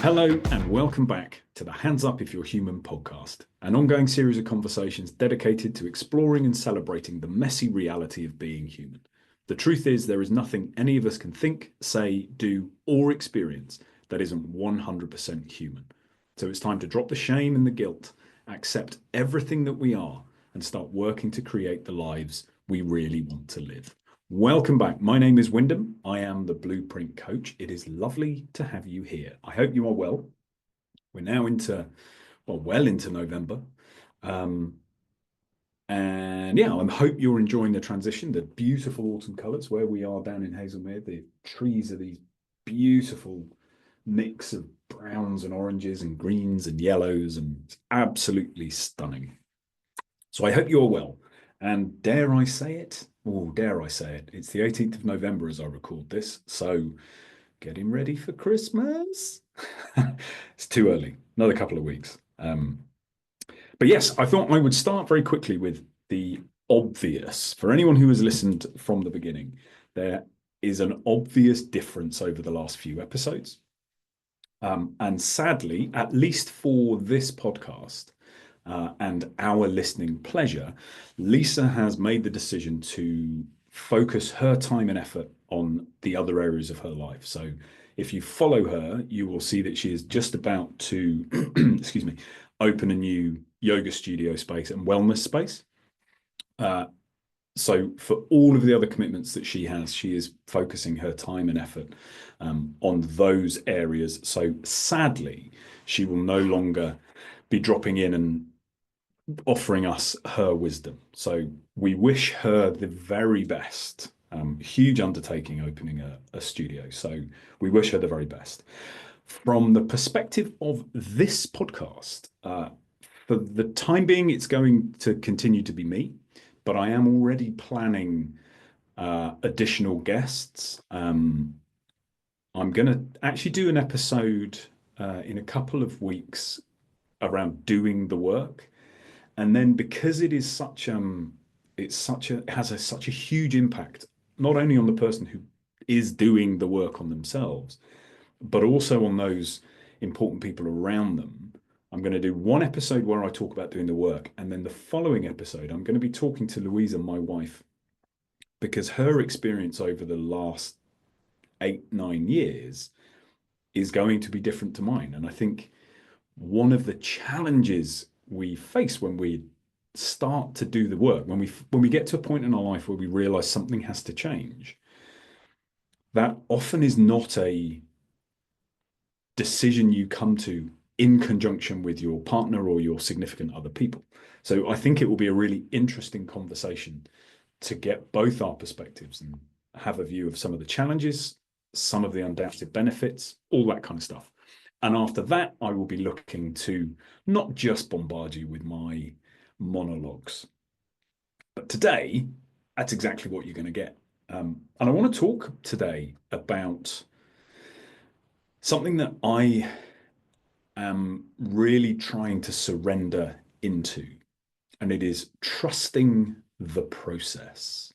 Hello and welcome back to the Hands Up If You're Human podcast, an ongoing series of conversations dedicated to exploring and celebrating the messy reality of being human. The truth is, there is nothing any of us can think, say, do, or experience that isn't 100% human. So it's time to drop the shame and the guilt, accept everything that we are, and start working to create the lives we really want to live. Welcome back. My name is Wyndham. I am the Blueprint Coach. It is lovely to have you here. I hope you are well. We're now well into November. And yeah, I hope you're enjoying the transition, the beautiful autumn colours where we are down in Hazelmere. The trees are these beautiful mix of browns and oranges and greens and yellows, and it's absolutely stunning. So I hope you're well. And dare I say it? Oh, dare I say it? It's the 18th of November as I record this. So getting ready for Christmas? It's too early. Another couple of weeks. But yes, I thought I would start very quickly with the obvious. For anyone who has listened from the beginning, there is an obvious difference over the last few episodes. And sadly, at least for this podcast, and our listening pleasure, Lisa has made the decision to focus her time and effort on the other areas of her life. So if you follow her, you will see that she is just about to, excuse me, open a new yoga studio space and wellness space. So for all of the other commitments that she has, she is focusing her time and effort on those areas. So sadly, she will no longer be dropping in and offering us her wisdom. So we wish her the very best. Huge undertaking opening a studio. So we wish her the very best. From the perspective of this podcast, for the time being, it's going to continue to be me, but I am already planning additional guests. I'm going to actually do an episode in a couple of weeks around doing the work. And then because it is such it has such a huge impact, not only on the person who is doing the work on themselves, but also on those important people around them. I'm going to do one episode where I talk about doing the work, and then the following episode, I'm going to be talking to Louisa, my wife, because her experience over the last 8-9 years is going to be different to mine. And I think one of the challenges we face when we start to do the work, when we get to a point in our life where we realize something has to change, that often is not a decision you come to in conjunction with your partner or your significant other people. So I think it will be a really interesting conversation to get both our perspectives and have a view of some of the challenges, some of the undoubted benefits, all that kind of stuff. And after that, I will be looking to not just bombard you with my monologues. But today, that's exactly what you're going to get. And I want to talk today about something that I am really trying to surrender into, and it is trusting the process.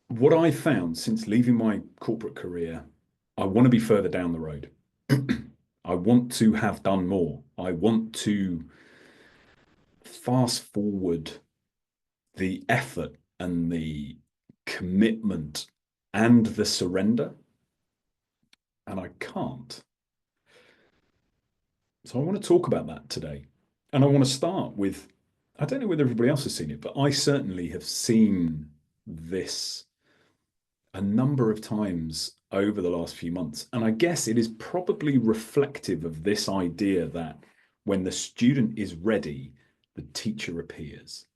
What I found since leaving my corporate career, I want to be further down the road. I want to have done more. I want to fast forward the effort and the commitment and the surrender, and I can't. So I want to talk about that today. And I want to start with, I don't know whether everybody else has seen it, but I certainly have seen this a number of times over the last few months. And I guess it is probably reflective of this idea that when the student is ready, the teacher appears.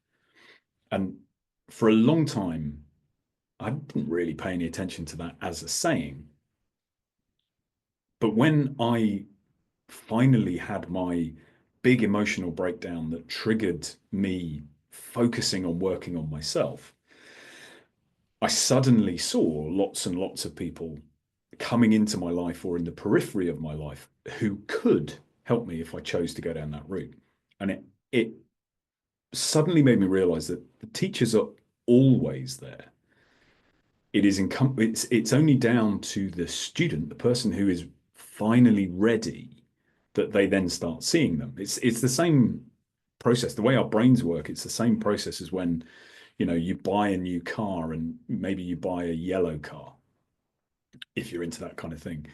And for a long time, I didn't really pay any attention to that as a saying. But when I finally had my big emotional breakdown that triggered me focusing on working on myself, I suddenly saw lots and lots of people coming into my life or in the periphery of my life who could help me if I chose to go down that route. And it suddenly made me realize that the teachers are always there. it's only down to the student, the person who is finally ready, that they then start seeing them. It's the same process. The way our brains work, it's the same process as when, you buy a new car and maybe you buy a yellow car, if you're into that kind of thing.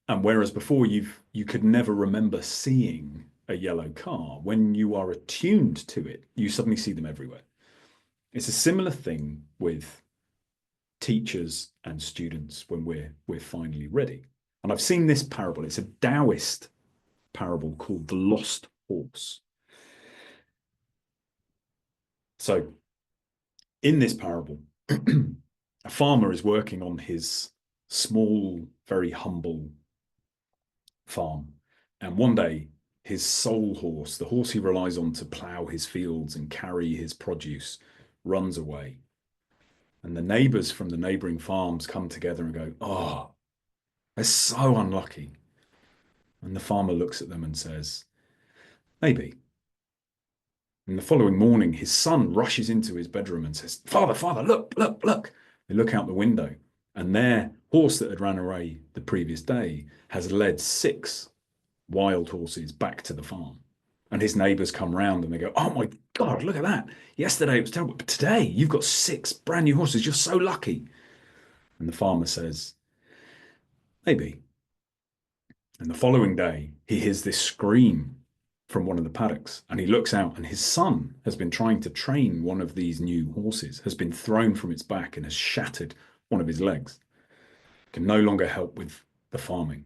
And whereas before you could never remember seeing a yellow car, when you are attuned to it, you suddenly see them everywhere. It's a similar thing with teachers and students when we're finally ready. And I've seen this parable. It's a Taoist parable called the lost horse. So in this parable, a farmer is working on his small, very humble farm. And one day, his sole horse, the horse he relies on to plow his fields and carry his produce, runs away. And the neighbors from the neighboring farms come together and go, "Oh, they're so unlucky." And the farmer looks at them and says, "Maybe." And the following morning, his son rushes into his bedroom and says, "Father, father, look, look, look." They look out the window, and their horse that had ran away the previous day has led 6 wild horses back to the farm. And his neighbors come round and they go, "Oh my God, look at that. Yesterday it was terrible, but today you've got 6 brand new horses. You're so lucky." And the farmer says, "Maybe." And the following day, he hears this scream from one of the paddocks, and he looks out, and his son has been trying to train one of these new horses, has been thrown from its back and has shattered one of his legs, can no longer help with the farming.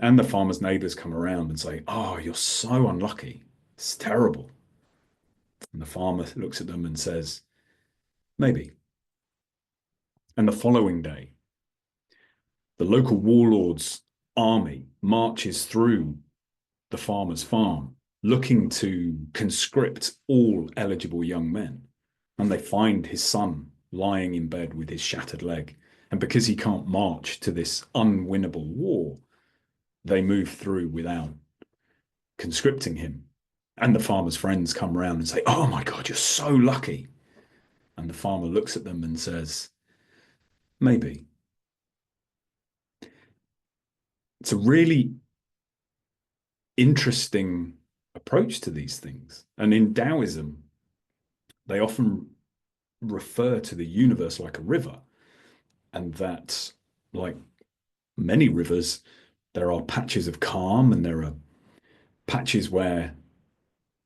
And the farmer's neighbors come around and say, "Oh, you're so unlucky. It's terrible." And the farmer looks at them and says, "Maybe." And the following day, the local warlord's army marches through the farmer's farm looking to conscript all eligible young men. And they find his son lying in bed with his shattered leg. And because he can't march to this unwinnable war, they move through without conscripting him. And the farmer's friends come around and say, "Oh my God, you're so lucky." And the farmer looks at them and says, "Maybe." It's a really interesting approach to these things. And in Taoism, they often refer to the universe like a river, and that, like many rivers, there are patches of calm and there are patches where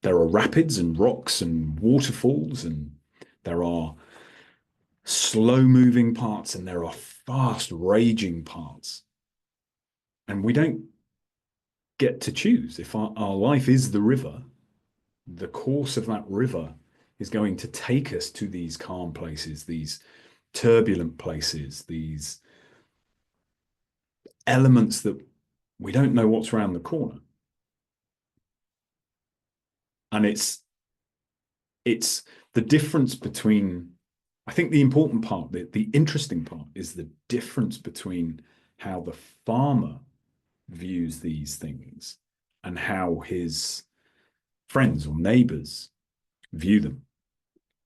there are rapids and rocks and waterfalls, and there are slow moving parts and there are fast raging parts. And we don't get to choose. If our life is the river, the course of that river is going to take us to these calm places, these turbulent places, these elements that we don't know what's around the corner. And it's the difference between, I think the important part, the interesting part is the difference between how the farmer views these things and how his friends or neighbors view them.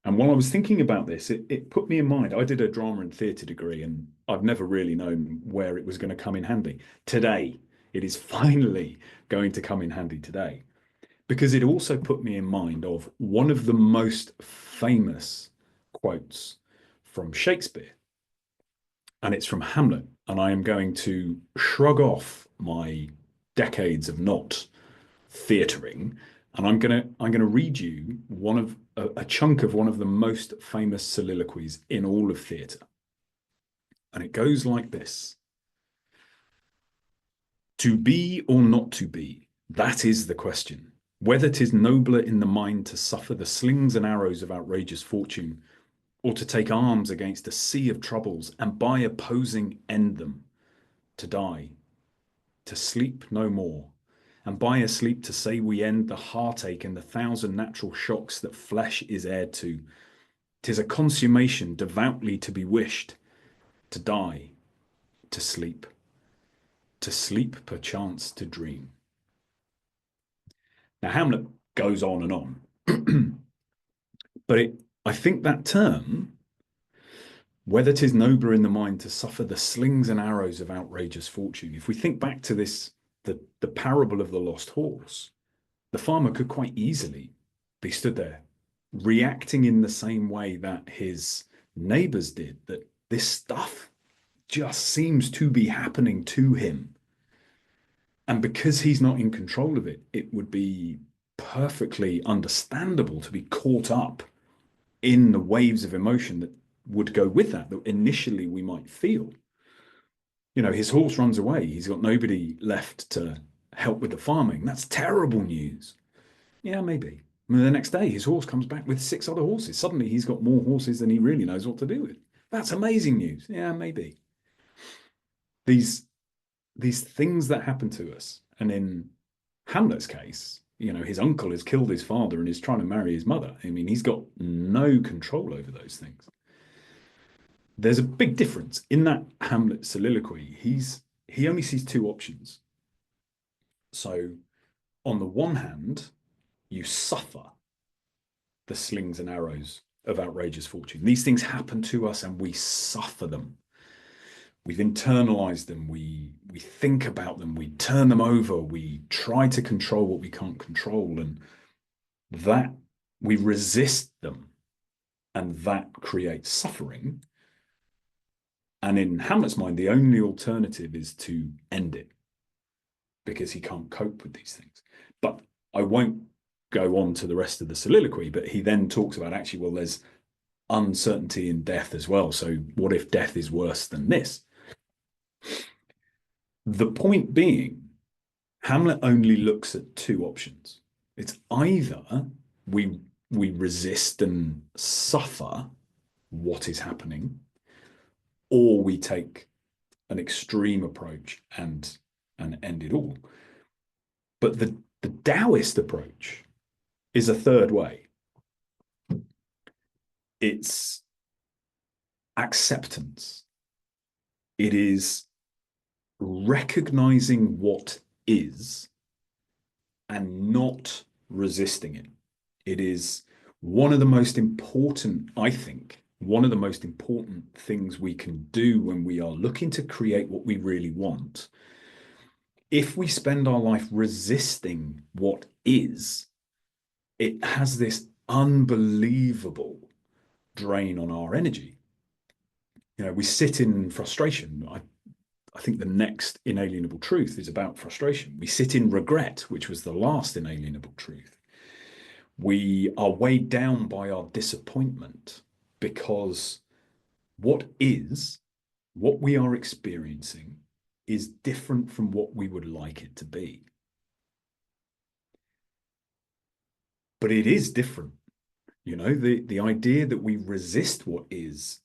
And while I was thinking about this, it put me in mind. I did a drama and theatre degree, and I've never really known where it was going to come in handy. Today, it is finally going to come in handy today, because it also put me in mind of one of the most famous quotes from Shakespeare. And it's from Hamlet. And I am going to shrug off my decades of not theatering, and I'm gonna read you one of a chunk of one of the most famous soliloquies in all of theatre. And it goes like this: "To be or not to be, that is the question. Whether 'tis nobler in the mind to suffer the slings and arrows of outrageous fortune, or to take arms against a sea of troubles, and by opposing end them, to die, to sleep no more, and by a sleep to say we end the heartache and the 1,000 natural shocks that flesh is heir to. 'Tis a consummation devoutly to be wished, to die, to sleep perchance to dream." Now, Hamlet goes on and on, but I think that term Whether 'tis nobler in the mind to suffer the slings and arrows of outrageous fortune. If we think back to this, the parable of the lost horse, the farmer could quite easily be stood there reacting in the same way that his neighbors did, that this stuff just seems to be happening to him. And because he's not in control of it, it would be perfectly understandable to be caught up in the waves of emotion that would go with that initially we might feel. You know, his horse runs away. He's got nobody left to help with the farming. That's terrible news. Yeah, maybe. I mean, the next day, his horse comes back with 6 other horses. Suddenly, he's got more horses than he really knows what to do with. That's amazing news. Yeah, maybe. These things that happen to us, and in Hamlet's case, you know, his uncle has killed his father and is trying to marry his mother. I mean, he's got no control over those things. There's a big difference in that Hamlet soliloquy. He only sees 2 options. So, on the one hand, you suffer the slings and arrows of outrageous fortune. These things happen to us and we suffer them. We've internalized them. We think about them. We turn them over. We try to control what we can't control. And that we resist them. And that creates suffering. And in Hamlet's mind, the only alternative is to end it because he can't cope with these things. But I won't go on to the rest of the soliloquy, but he then talks about actually, well, there's uncertainty in death as well. So what if death is worse than this? The point being, Hamlet only looks at 2 options. It's either we resist and suffer what is happening, or we take an extreme approach and end it all. But the Taoist approach is a third way. It's acceptance. It is recognizing what is and not resisting it. It is one of the most important, I think, one of the most important things we can do when we are looking to create what we really want. If we spend our life resisting what is, it has this unbelievable drain on our energy. You know, we sit in frustration. I think the next inalienable truth is about frustration. We sit in regret, which was the last inalienable truth. We are weighed down by our disappointment because what we are experiencing is different from what we would like it to be. But it is different. You know, the idea that we resist what is,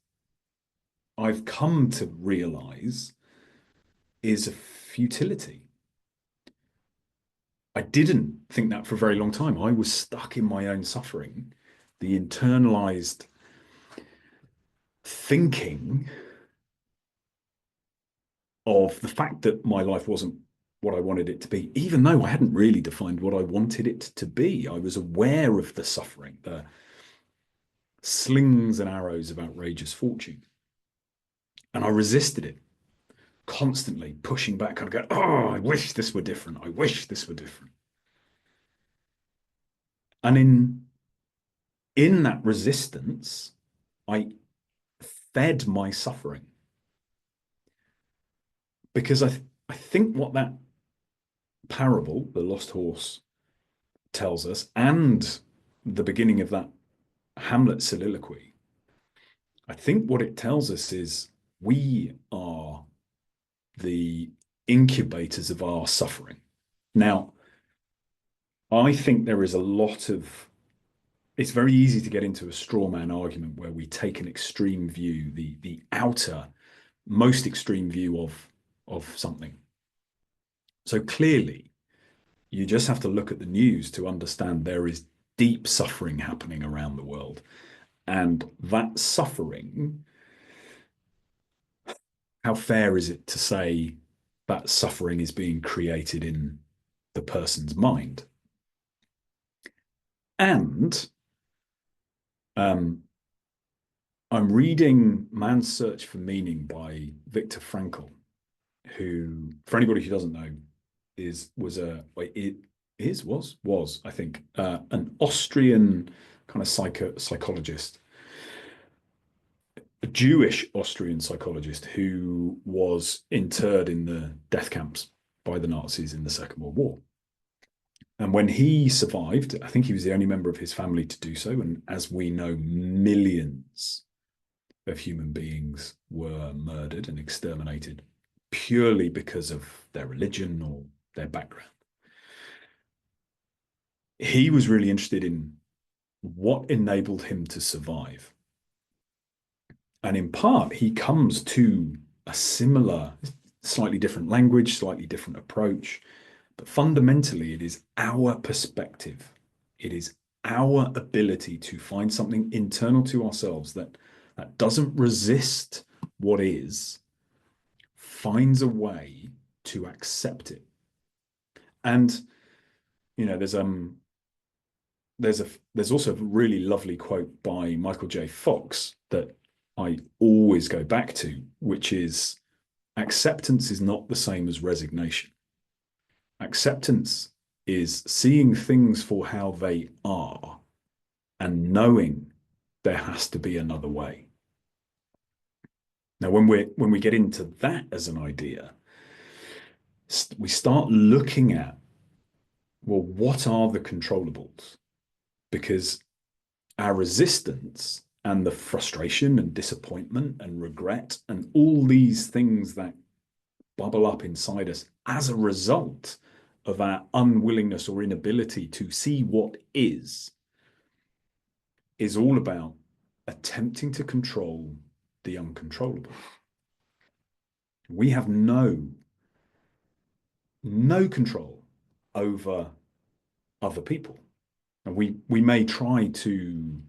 I've come to realize, is a futility. I didn't think that for a very long time. I was stuck in my own suffering, the internalized thinking of the fact that my life wasn't what I wanted it to be, even though I hadn't really defined what I wanted it to be. I was aware of the suffering, the slings and arrows of outrageous fortune. And I resisted it, constantly pushing back. I'd go, oh, I wish this were different. I wish this were different. And in that resistance, I fed my suffering. Because I think what that parable, the lost horse, tells us, and the beginning of that Hamlet soliloquy, I think what it tells us is we are the incubators of our suffering. Now, I think there is a lot of, it's very easy to get into a straw man argument where we take an extreme view, the outer, most extreme view of something. So clearly, you just have to look at the news to understand there is deep suffering happening around the world. And that suffering, how fair is it to say that suffering is being created in the person's mind? And I'm reading Man's Search for Meaning by Viktor Frankl, who, for anybody who doesn't know, was I think an Austrian kind of psychologist, a Jewish Austrian psychologist who was interred in the death camps by the Nazis in the Second World War. And when he survived, I think he was the only member of his family to do so. And as we know, millions of human beings were murdered and exterminated purely because of their religion or their background. He was really interested in what enabled him to survive. And in part, he comes to a similar, slightly different language, slightly different approach. But fundamentally, it is our perspective. It is our ability to find something internal to ourselves that doesn't resist what is, finds a way to accept it. And there's also a really lovely quote by Michael J. Fox that I always go back to, which is, acceptance is not the same as resignation. Acceptance is seeing things for how they are and knowing there has to be another way. Now, when we get into that as an idea, we start looking at, well, what are the controllables? Because our resistance and the frustration and disappointment and regret and all these things that bubble up inside us as a result of our unwillingness or inability to see what is all about attempting to control the uncontrollable. We have no control over other people. And we may try to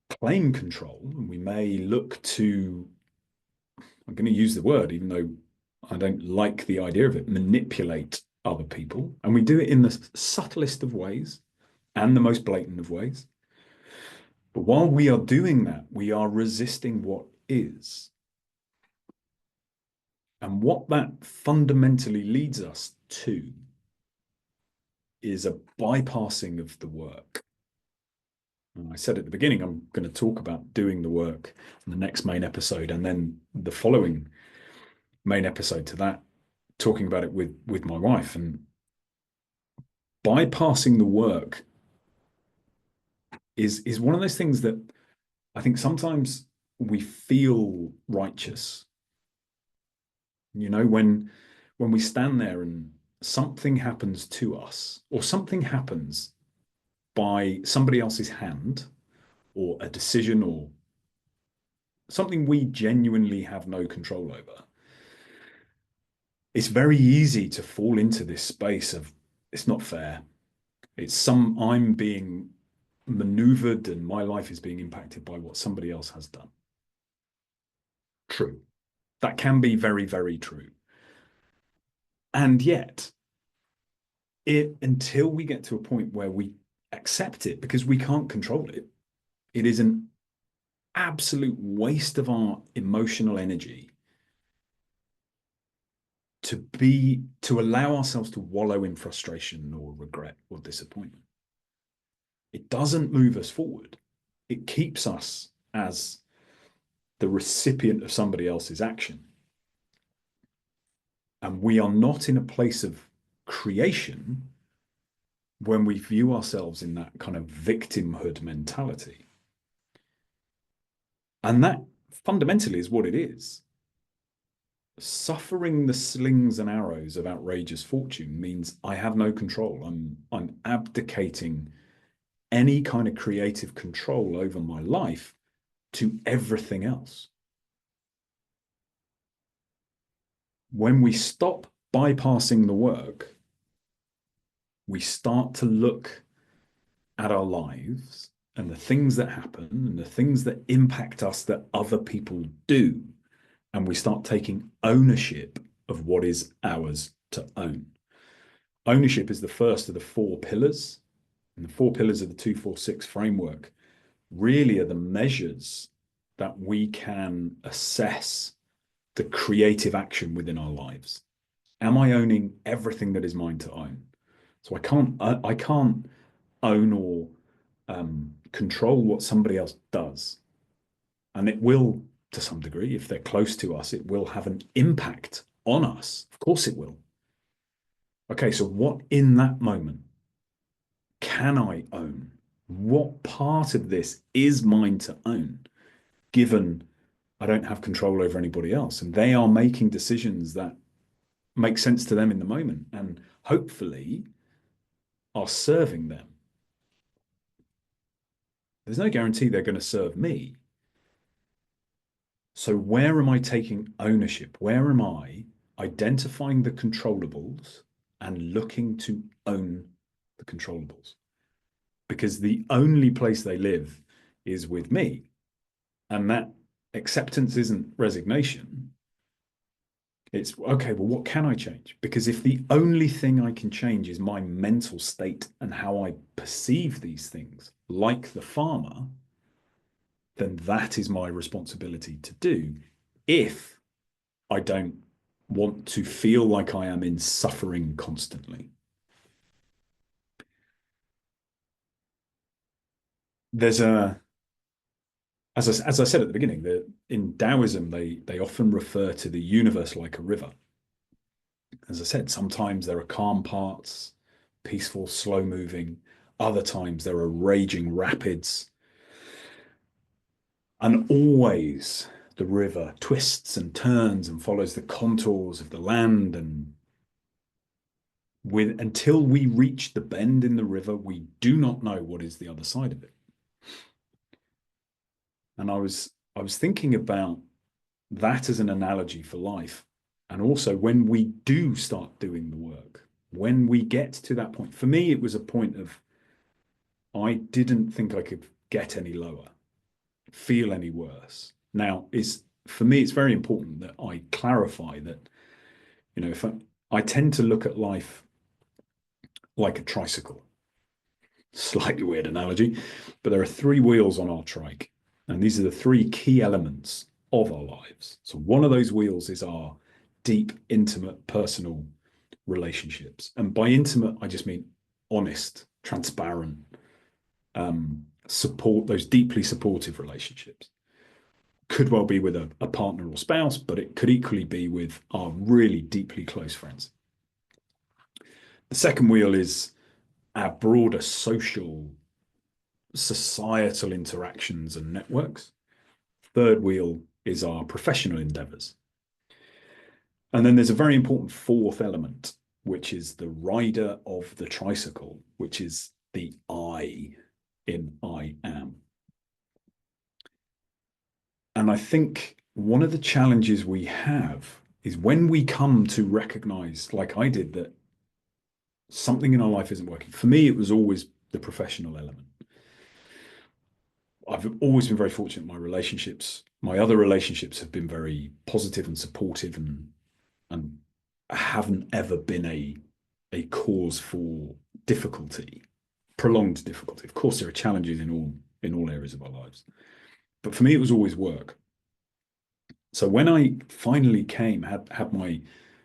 claim control, and we may look to, I'm going to use the word, even though I don't like the idea of it, manipulate other people. And we do it in the subtlest of ways and the most blatant of ways. But while we are doing that, we are resisting what is. And what that fundamentally leads us to is a bypassing of the work. And I said at the beginning, I'm going to talk about doing the work in the next main episode, and then the following main episode to that, talking about it with my wife. And bypassing the work is one of those things that I think sometimes we feel righteous. When we stand there and something happens to us, or something happens by somebody else's hand, or a decision, or something we genuinely have no control over, it's very easy to fall into this space of, it's not fair. I'm being maneuvered and my life is being impacted by what somebody else has done. True. That can be very, very true. And yet, until we get to a point where we accept it, because we can't control it, it is an absolute waste of our emotional energy to allow ourselves to wallow in frustration or regret or disappointment. It doesn't move us forward. It keeps us as the recipient of somebody else's action. And we are not in a place of creation when we view ourselves in that kind of victimhood mentality. And that fundamentally is what it is. Suffering the slings and arrows of outrageous fortune means I have no control. I'm abdicating any kind of creative control over my life to everything else. When we stop bypassing the work, we start to look at our lives and the things that happen and the things that impact us that other people do. And we start taking ownership of what is ours to own. Ownership is the first of the 4 pillars. And the 4 pillars of the 2-4-6 framework really are the measures that we can assess the creative action within our lives. Am I owning everything that is mine to own? So I can't own or control what somebody else does. And it will, to some degree, if they're close to us, it will have an impact on us. Of course it will. Okay, so what in that moment can I own? What part of this is mine to own, given I don't have control over anybody else? And they are making decisions that make sense to them in the moment and hopefully are serving them. There's no guarantee they're going to serve me. So, where am I taking ownership? Where am I identifying the controllables and looking to own the controllables? Because the only place they live is with me. And that acceptance isn't resignation. It's okay, well, what can I change? Because if the only thing I can change is my mental state and how I perceive these things, like the farmer, then that is my responsibility to do if I don't want to feel like I am in suffering constantly. There's a, as I said at the beginning, in Taoism, they often refer to the universe like a river. As I said, sometimes there are calm parts, peaceful, slow moving. Other times there are raging rapids. And always the river twists and turns and follows the contours of the land. And until we reach the bend in the river, we do not know what is the other side of it. And I was thinking about that as an analogy for life. And also when we do start doing the work, when we get to that point, for me, it was a point of, I didn't think I could get any lower, feel any worse. Now, for me, it's very important that I clarify that, if I tend to look at life like a tricycle. Slightly weird analogy, but there are three wheels on our trike, and these are the three key elements of our lives. So one of those wheels is our deep, intimate, personal relationships. And by intimate, I just mean honest, transparent, support, those deeply supportive relationships. Could well be with a partner or spouse, but it could equally be with our really deeply close friends. The second wheel is our broader social, societal interactions and networks. Third wheel is our professional endeavors. And then there's a very important fourth element, which is the rider of the tricycle, which is the I in I am. And I think one of the challenges we have is when we come to recognize, like I did, that something in our life isn't working. For me, it was always the professional element. I've always been very fortunate in my relationships. My other relationships have been very positive and supportive and haven't ever been a cause for difficulty, prolonged difficulty. Of course, there are challenges in all areas of our lives. But for me, it was always work. So when I finally had my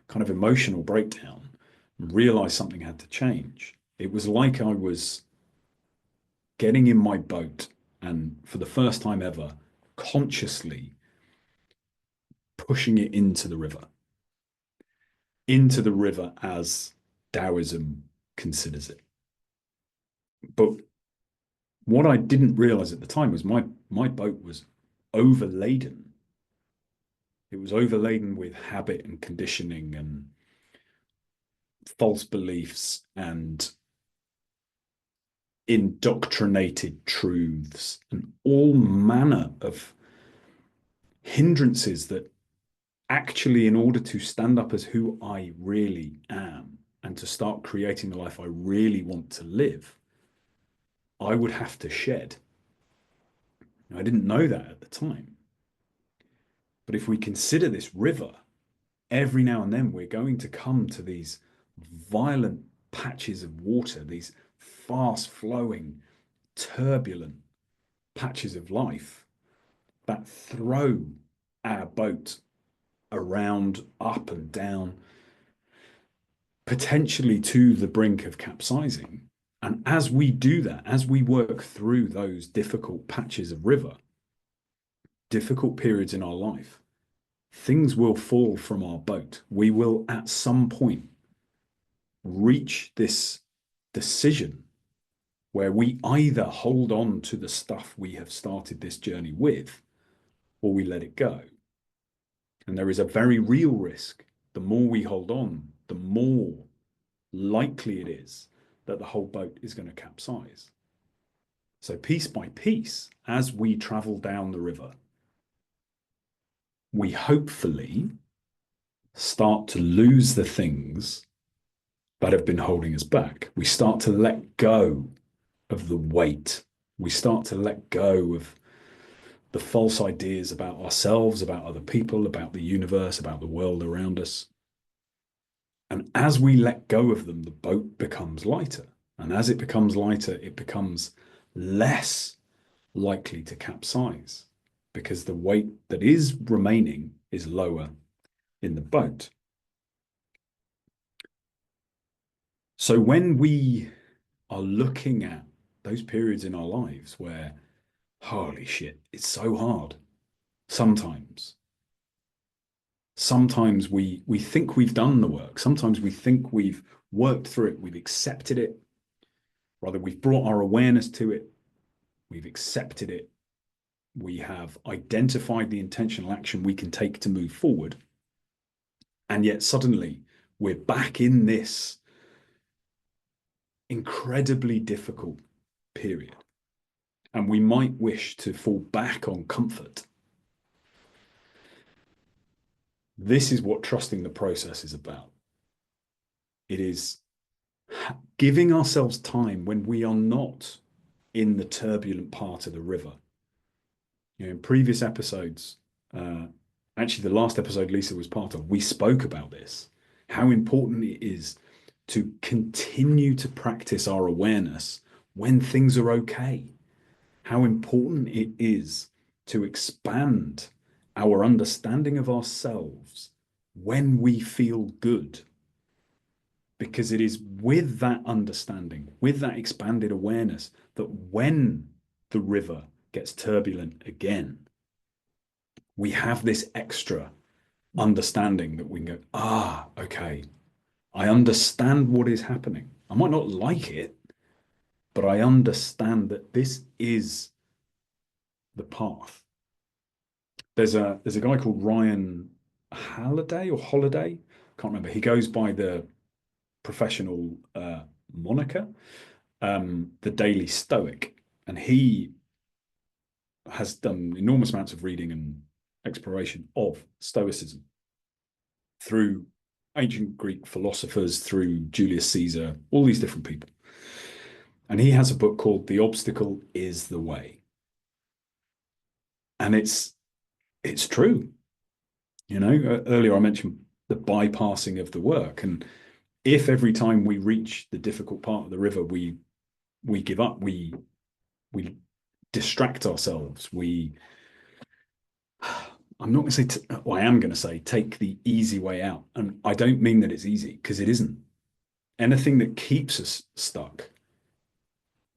kind of emotional breakdown, realized something had to change, it was like I was getting in my boat and for the first time ever, consciously pushing it into the river as Taoism considers it. But what I didn't realize at the time was my boat was overladen. It was overladen with habit and conditioning and false beliefs and indoctrinated truths and all manner of hindrances that actually, in order to stand up as who I really am and to start creating the life I really want to live, I would have to shed. I didn't know that at the time. But if we consider this river, every now and then we're going to come to these violent patches of water, these fast flowing, turbulent patches of life that throw our boat around, up and down, potentially to the brink of capsizing. And as we do that, as we work through those difficult patches of river, difficult periods in our life, things will fall from our boat. We will at some point reach this decision where we either hold on to the stuff we have started this journey with, or we let it go. And there is a very real risk. The more we hold on, the more likely it is that the whole boat is going to capsize. So piece by piece, as we travel down the river, we hopefully start to lose the things that have been holding us back. We start to let go of the weight. We start to let go of the false ideas about ourselves, about other people, about the universe, about the world around us. And as we let go of them, the boat becomes lighter. And as it becomes lighter, it becomes less likely to capsize because the weight that is remaining is lower in the boat. So when we are looking at those periods in our lives where, holy shit, it's so hard, sometimes we think we've done the work. Sometimes we think we've worked through it. We've accepted it. Rather, we've brought our awareness to it. We've accepted it. We have identified the intentional action we can take to move forward. And yet suddenly we're back in this incredibly difficult period. And we might wish to fall back on comfort. This is what trusting the process is about. It is giving ourselves time when we are not in the turbulent part of the river. You know, in previous episodes, actually the last episode Lisa was part of, we spoke about this, how important it is to continue to practice our awareness when things are okay, how important it is to expand our understanding of ourselves when we feel good. Because it is with that understanding, with that expanded awareness, that when the river gets turbulent again, we have this extra understanding that we can go, okay, I understand what is happening. I might not like it, but I understand that this is the path. There's a guy called Ryan Holiday. Can't remember. He goes by the professional moniker, the Daily Stoic, and he has done enormous amounts of reading and exploration of Stoicism through ancient Greek philosophers, through Julius Caesar, all these different people. And he has a book called The Obstacle is the Way. And it's true. You know, earlier I mentioned the bypassing of the work. And if every time we reach the difficult part of the river, we give up, we distract ourselves, I'm not going to say, I am going to say, take the easy way out. And I don't mean that it's easy, because it isn't. Anything that keeps us stuck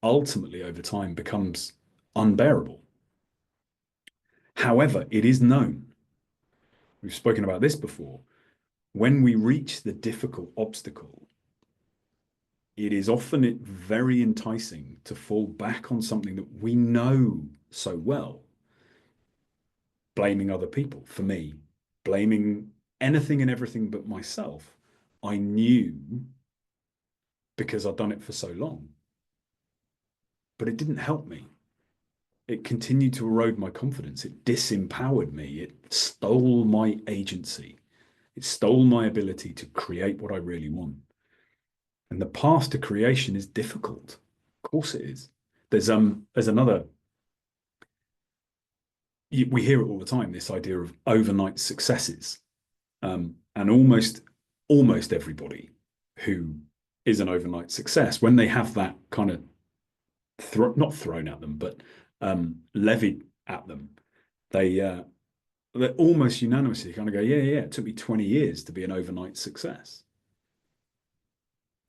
ultimately over time becomes unbearable. However, it is known, we've spoken about this before, when we reach the difficult obstacle, it is often very enticing to fall back on something that we know so well. Blaming other people, for me, blaming anything and everything but myself. I knew because I'd done it for so long. But it didn't help me. It continued to erode my confidence. It disempowered me. It stole my agency. It stole my ability to create what I really want. And the path to creation is difficult. Of course it is. There's another, we hear it all the time, this idea of overnight successes. And almost everybody who is an overnight success, when they have that kind of not thrown at them, but levied at them, they're almost unanimously kind of go, yeah, yeah, it took me 20 years to be an overnight success.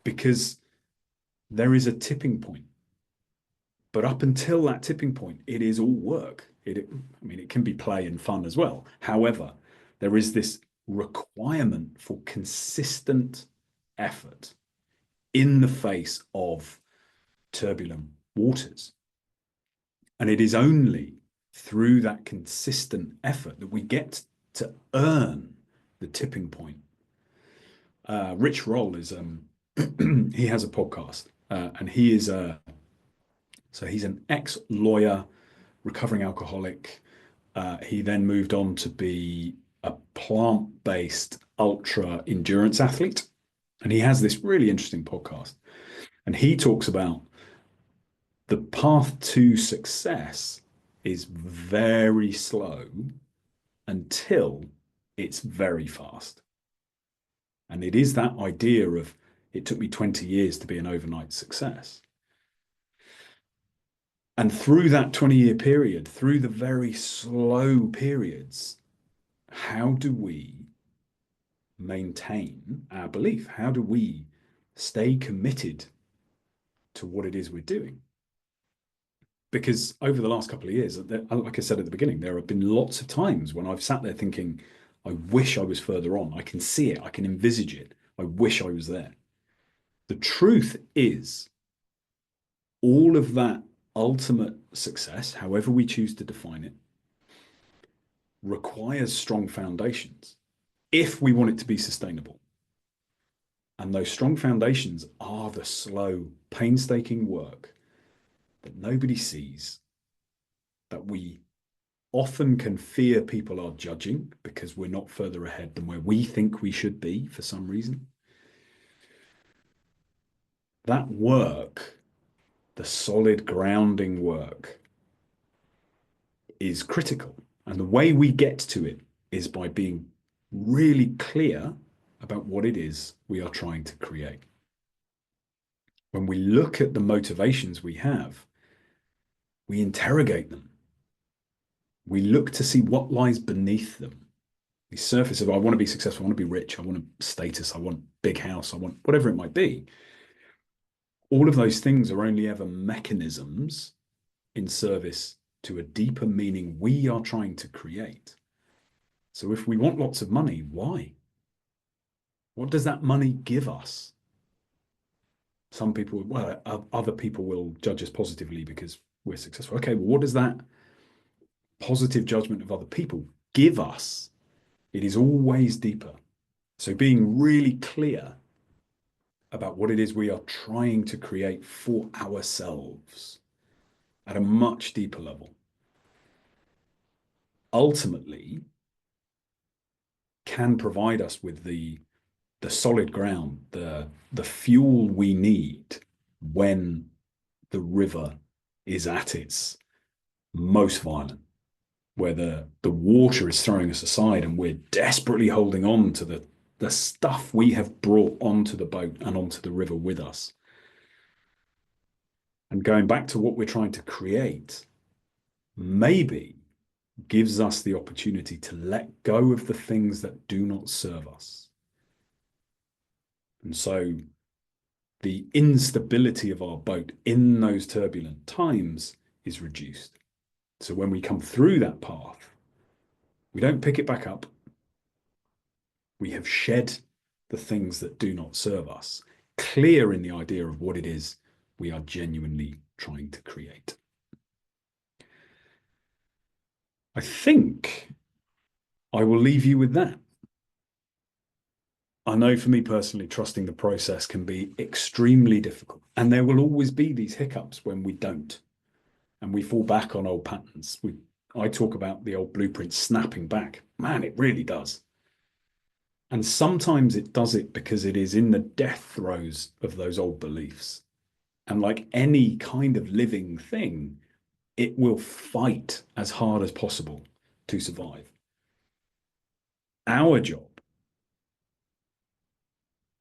Because there is a tipping point. But up until that tipping point, it is all work. I mean, it can be play and fun as well. However, there is this requirement for consistent effort in the face of turbulent waters. And it is only through that consistent effort that we get to earn the tipping point. Rich Roll is he has a podcast, and he's an ex-lawyer, recovering alcoholic. He then moved on to be a plant-based ultra endurance athlete, and he has this really interesting podcast. And he talks about the path to success is very slow until it's very fast. And it is that idea of it took me 20 years to be an overnight success. And through that 20-year period, through the very slow periods, how do we maintain our belief? How do we stay committed to what it is we're doing? Because over the last couple of years, like I said at the beginning, there have been lots of times when I've sat there thinking, I wish I was further on. I can see it. I can envisage it. I wish I was there. The truth is, all of that ultimate success, however we choose to define it, requires strong foundations if we want it to be sustainable. And those strong foundations are the slow, painstaking work that nobody sees, that we often can fear people are judging because we're not further ahead than where we think we should be for some reason. That work, the solid grounding work, is critical. And the way we get to it is by being really clear about what it is we are trying to create. When we look at the motivations we have, we interrogate them. We look to see what lies beneath them. The surface of, I want to be successful, I want to be rich, I want a status, I want a big house, I want whatever it might be. All of those things are only ever mechanisms in service to a deeper meaning we are trying to create. So if we want lots of money, why? What does that money give us? Some people, well, other people will judge us positively because we're successful. Okay, well, what does that positive judgment of other people give us? It is always deeper. So being really clear about what it is we are trying to create for ourselves at a much deeper level, ultimately can provide us with the solid ground, the fuel we need when the river is at its most violent, where the water is throwing us aside and we're desperately holding on to the stuff we have brought onto the boat and onto the river with us. And going back to what we're trying to create, maybe gives us the opportunity to let go of the things that do not serve us. And so the instability of our boat in those turbulent times is reduced. So when we come through that path, we don't pick it back up. We have shed the things that do not serve us, clear in the idea of what it is we are genuinely trying to create. I think I will leave you with that. I know for me personally, trusting the process can be extremely difficult. And there will always be these hiccups when we don't. And we fall back on old patterns. I talk about the old blueprint snapping back. Man, it really does. And sometimes it does it because it is in the death throes of those old beliefs. And like any kind of living thing, it will fight as hard as possible to survive. Our job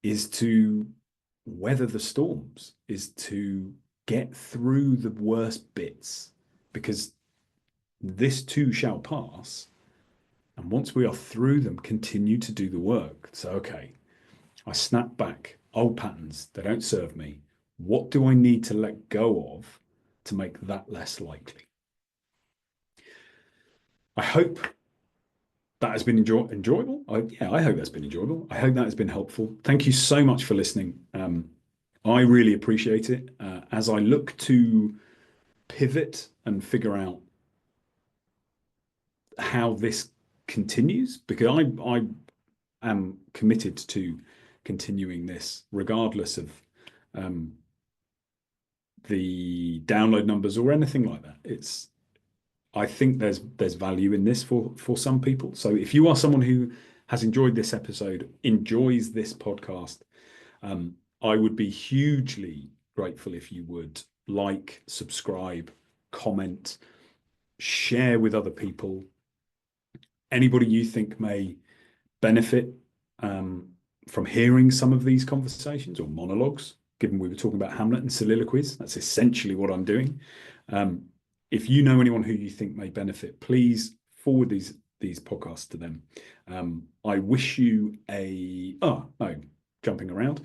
is to weather the storms, is to get through the worst bits, because this too shall pass. And once we are through them, continue to do the work. So, okay, I snap back old patterns, they don't serve me. What do I need to let go of to make that less likely? I hope that has been enjoyable. I hope that's been enjoyable. I hope that has been helpful. Thank you so much for listening. I really appreciate it. As I look to pivot and figure out how this continues, because I am committed to continuing this regardless of the download numbers or anything like that. I think there's value in this for some people. So if you are someone who has enjoyed this episode, enjoys this podcast, I would be hugely grateful if you would like, subscribe, comment, share with other people. Anybody you think may benefit from hearing some of these conversations or monologues, given we were talking about Hamlet and soliloquies. That's essentially what I'm doing. If you know anyone who you think may benefit, please forward these podcasts to them. I wish you jumping around.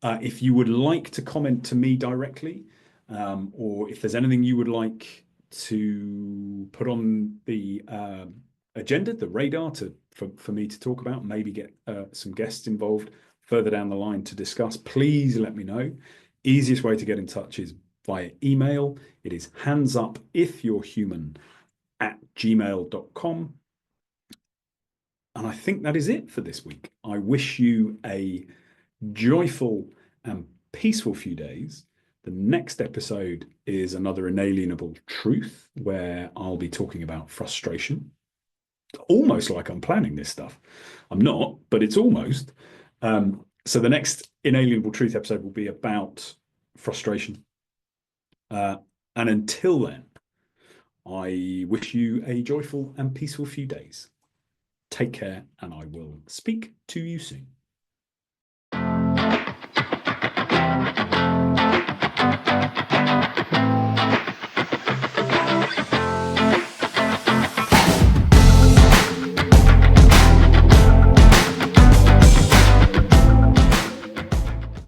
If you would like to comment to me directly, or if there's anything you would like to put on the agenda, the radar for me to talk about, maybe get some guests involved further down the line to discuss, please let me know. Easiest way to get in touch is via email. It is handsupifyou'rehuman@gmail.com. And I think that is it for this week. I wish you a joyful and peaceful few days. The next episode is another inalienable truth, where I'll be talking about frustration. Almost like I'm planning this stuff. I'm not, but it's almost. So the next inalienable truth episode will be about frustration. And until then, I wish you a joyful and peaceful few days. Take care, and I will speak to you soon.